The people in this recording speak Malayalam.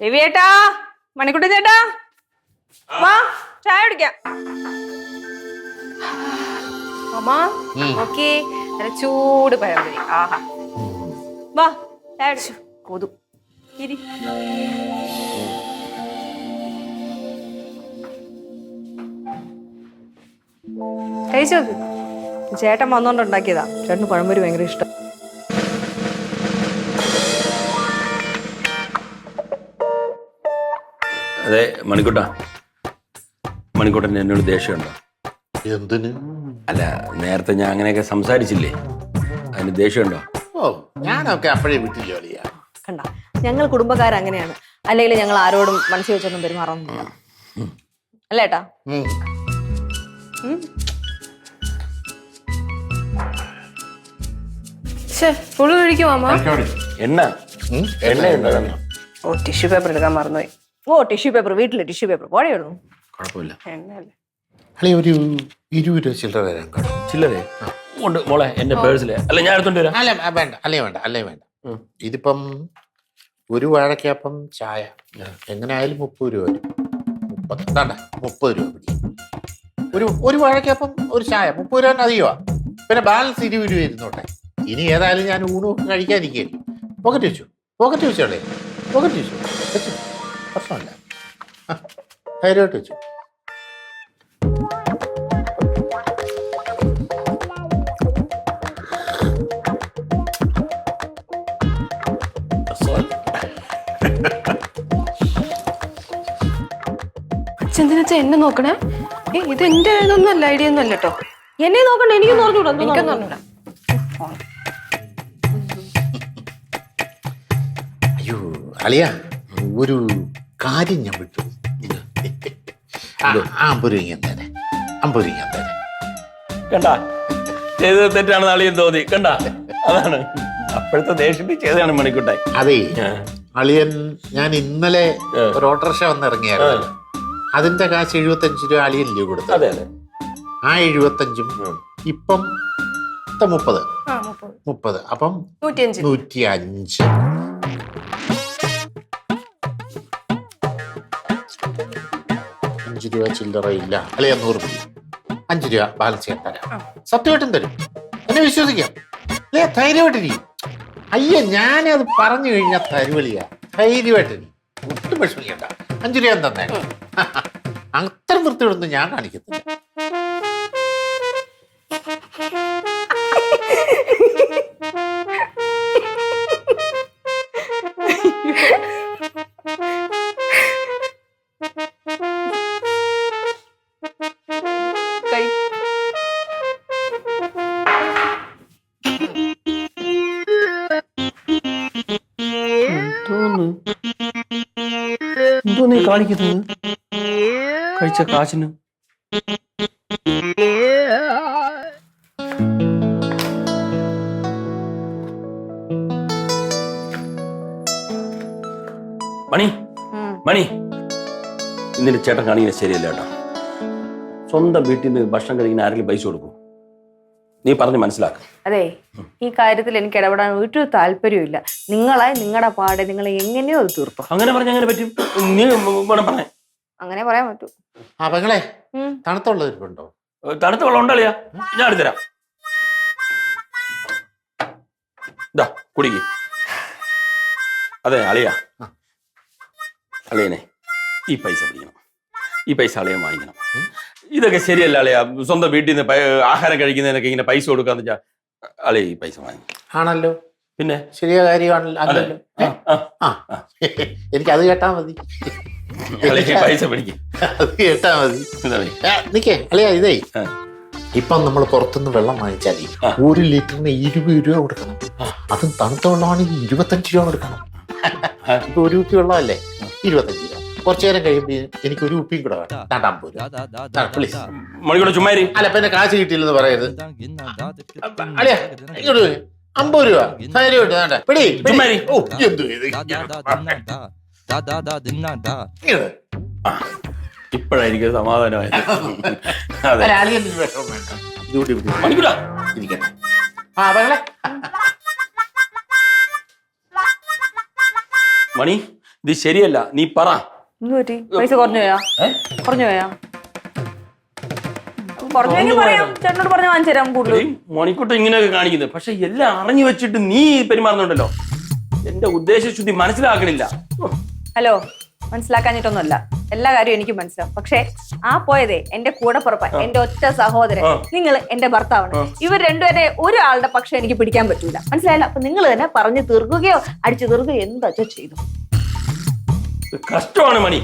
രവിയേട്ടാ, മണിക്കുട്ടി ചേട്ടാ, വാ ചായ കുടിക്കാം. അമ്മ ഓക്കേ, നല്ല ചൂട് പഴംപൊരി. ആഹാ, വാ ചായ കുടിച്ചു. കൊതു ഇരി. കഴിച്ചു നോക്ക്. ചേട്ടൻ വന്നോണ്ട് ഉണ്ടാക്കിയതാ. ചേട്ടന് പഴംപൊരി ഭയങ്കര ഇഷ്ടം. അതെ മണിക്കൂട്ടൻ എന്നോട് ദേഷ്യമുണ്ടോ? എന്തിന്? അല്ല, നേരത്തെ ഞാൻ അങ്ങനെയൊക്കെ സംസാരിച്ചില്ലേ, അതിന് ദേഷ്യമുണ്ടോ? ഓ, ഞാനൊക്കെ അപ്പോഴേ വിട്ടില്ല വലിയ. കണ്ട, ഞങ്ങൾ കുടുംബക്കാരങ്ങനെയാണ്. അല്ലെങ്കിൽ ഞങ്ങൾ ആരോടും മനസ്സിൽ വെച്ചൊന്നും പെരുമാറൊന്നുമില്ല. അല്ലേട്ടാ? പുളി കഴിക്കും അമ്മ. എണ്ണ ഉണ്ടോ? ഓ, ടിഷ്യൂ പേപ്പർ എടുക്കാൻ മറന്നുപോയി. ഓ, ടിഷ്യൂ പേപ്പർ വീട്ടില് ടിഷ്യൂ പേപ്പർ പോഴെടുന്നു. കുഴപ്പമില്ല. എണ്ണല്ലേ അല്ലെ, ഒരു 20 രൂപ ചില്ലറ തരാൻ കാണും. ചില്ലറേ ഉണ്ട് മോളെ, എന്റെ പേഴ്സിലെ. അല്ല, ഞാൻ എടുത്തോണ്ട് വരാം. അല്ല വേണ്ട, അല്ലേ വേണ്ട. ഇതിപ്പം ഒരു വാഴക്കപ്പം ചായ എങ്ങനെ ആയാലും 30 രൂപ വരും. 30 രൂപ പിടി. ഒരു വാഴക്കപ്പം ഒരു ചായ 30 രൂപ അധികമാ. പിന്നെ ബാലൻസ് 20 രൂപ ഇരുന്നോട്ടെ. ഇനി ഏതായാലും ഞാൻ ഊണൊക്കെ കഴിക്കാനിരിക്കുകയല്ലേ. പോക്കറ്റ് വെച്ചോളേ. പോക്കറ്റ് വെച്ചു പ്രശ്നമല്ല. ധൈര്യമായിട്ട് വെച്ചു. അച്ഛൻ എന്നെ നോക്കണേ. ഇത് എന്റെ ഇതൊന്നും അല്ല, ഐഡിയ ഒന്നും അല്ല കേട്ടോ. എന്നെ നോക്കണ്ട, എനിക്കൊന്നും പറഞ്ഞൂടാ. എനിക്കൊന്നും പറഞ്ഞൂടാ. അയ്യോ അളിയ, ഒരു കാര്യം ഞാൻ വിട്ടു. 50 രൂപ ഞാൻ തരാം. കണ്ടാ, ചെയ്തത് തെറ്റാണെന്ന് അളിയൻ തോന്നി. കണ്ടാ, അതാണ് അപ്പോഴത്തെ ദേഷ്യത്തിൽ ചെയ്തതാണ് മണിക്കൂട്ടായി. അതെ അളിയൻ, ഞാൻ ഇന്നലെ ഒരു ഓട്ടോറിക്ഷ വന്നിറങ്ങിയായിരുന്നു. അതിന്റെ കാശ് 75 രൂപ അളിയല്ലേ കൊടുത്തത്? അതെ. ആ 75ഉം ഇപ്പം 30. അപ്പം 105. 5 രൂപ ചില്ലറ ഇല്ല അളിയ. 100 രൂപ 5 രൂപ ബാലൻസ് ചെയ്യാൻ തരാം. സത്യമായിട്ടും തരും, എന്നെ വിശ്വസിക്കാം. അല്ലേ, ധൈര്യമായിട്ടിരിക്കും. അയ്യ, ഞാനത് പറഞ്ഞു കഴിഞ്ഞാൽ തരുവളിയ. ധൈര്യമായിട്ടിരിക്കും, ഒട്ടും വിഷമിക്കണ്ട. 5 രൂപ തന്നെ. അത്ര വൃത്തിയോടൊന്നും ഞാൻ കാണിക്കത്തില്ല. എന്തോ നീ കാണിക്കുന്നത്? കഴിച്ച കാശിന് മണി, ഇന്നിന്റെ ചേട്ടൻ കാണിക്കുന്നത് ശരിയല്ല കേട്ടോ. സ്വന്തം വീട്ടിൽ നിന്ന് ഭക്ഷണം കഴിക്കുന്ന ആരെങ്കിലും പൈസ കൊടുക്കും? നീ പറഞ്ഞ് മനസ്സിലാക്കും. അതെ, ഈ കാര്യത്തിൽ എനിക്ക് ഇടപെടാൻ ഒരു താല്പര്യമില്ല. നിങ്ങളുടെ പാടെ നിങ്ങൾ എങ്ങനെയോ അത് തീർത്തോ. അങ്ങനെ പറഞ്ഞ അങ്ങനെ പറ്റും? നീ പറഞ്ഞേ. അങ്ങനെ പറയാൻ പറ്റൂ. പെങ്ങളെ, തണുത്തുള്ളവരുണ്ടോ? തണുത്ത വെള്ളം ഉണ്ടല്ലയാ, ഞാൻ എടുത്തരാം. ഇതാ കുടിക്ക്. അതെ അളിയ, അളിയനെ ഈ പൈസ പിടിക്കണം. ഈ പൈസ അളിയൻ വാങ്ങിക്കണം. ഇതൊക്കെ ശരിയല്ല അളിയ. സ്വന്തം വീട്ടിൽ നിന്ന് ആഹാരം കഴിക്കുന്നതിനൊക്കെ ഇങ്ങനെ പൈസ കൊടുക്കാന്ന് വെച്ചാൽ അളിയ ഈ പൈസ വാങ്ങി. ആണല്ലോ, പിന്നെ ശരിയായ കാര്യമാണല്ലോ. എനിക്ക് അത് കേട്ടാ മതി. പൈസ പിടിക്കും, അത് കേട്ടാ മതി. നിക്കേ അളിയ, ഇതേ ഇപ്പം നമ്മൾ പുറത്തുനിന്ന് വെള്ളം വാങ്ങിച്ചാൽ 1 ലിറ്ററിന് 20 രൂപ കൊടുക്കണം. അതും തണുത്ത വെള്ളമാണെങ്കിൽ 25 രൂപ കൊടുക്കണം. ഇപ്പൊ 1 കുപ്പി വെള്ളമല്ലേ, 25 രൂപ. കുറച്ചു നേരം കഴിയുമ്പോൾ എനിക്ക് 1 കുപ്പിയും കൂടെ വേണം. 50 രൂപ പ്ലീസ്. മണിക്കൂടെ ചുമ്മാരി. അല്ല, പിന്നെ കാശ് കിട്ടിയില്ലെന്ന് പറയരുത്. അളിയ, ഇങ്ങോട്ട് 50 രൂപ ധൈര്യമായിട്ട് പിടി. ഓ, എന്തു ഇപ്പോഴായിരിക്കും സമാധാനമായത്. മണി, ഇത് ശരിയല്ല, നീ പറ. എന്ത് പറ്റി? പൈസ കുറഞ്ഞു പോയാ? കുറഞ്ഞു പോയാ? കുറഞ്ഞെങ്കിൽ പറയാം, ചേട്ടനോട് പറഞ്ഞ് വാങ്ങിച്ചു തരാം കൂടുതൽ. മണിക്കൂട്ടം ഇങ്ങനെയൊക്കെ കാണിക്കുന്നത്, പക്ഷെ എല്ലാം അറിഞ്ഞു വെച്ചിട്ട് നീ പെരുമാറുന്നുണ്ടല്ലോ. എന്റെ ഉദ്ദേശശുദ്ധി മനസ്സിലാക്കണില്ല. ഹലോ, മനസ്സിലാക്കാഞ്ഞിട്ടൊന്നുമല്ല, എല്ലാ കാര്യവും എനിക്ക് മനസ്സിലാവും. പക്ഷെ ആ പോയതേ എന്റെ കൂടെ പുറപ്പാൻ, എന്റെ ഒറ്റ സഹോദരൻ. നിങ്ങൾ എന്റെ ഭർത്താവാണ്. ഇവർ രണ്ടുപേരെ ഒരാളുടെ പക്ഷെ എനിക്ക് പിടിക്കാൻ പറ്റൂല, മനസ്സിലായല്ലോ? അപ്പൊ നിങ്ങൾ തന്നെ പറഞ്ഞു തീർക്കുകയോ അടിച്ചു തീർക്കുകയോ എന്താ ചെയ്തു. കഷ്ടമാണ് മണി.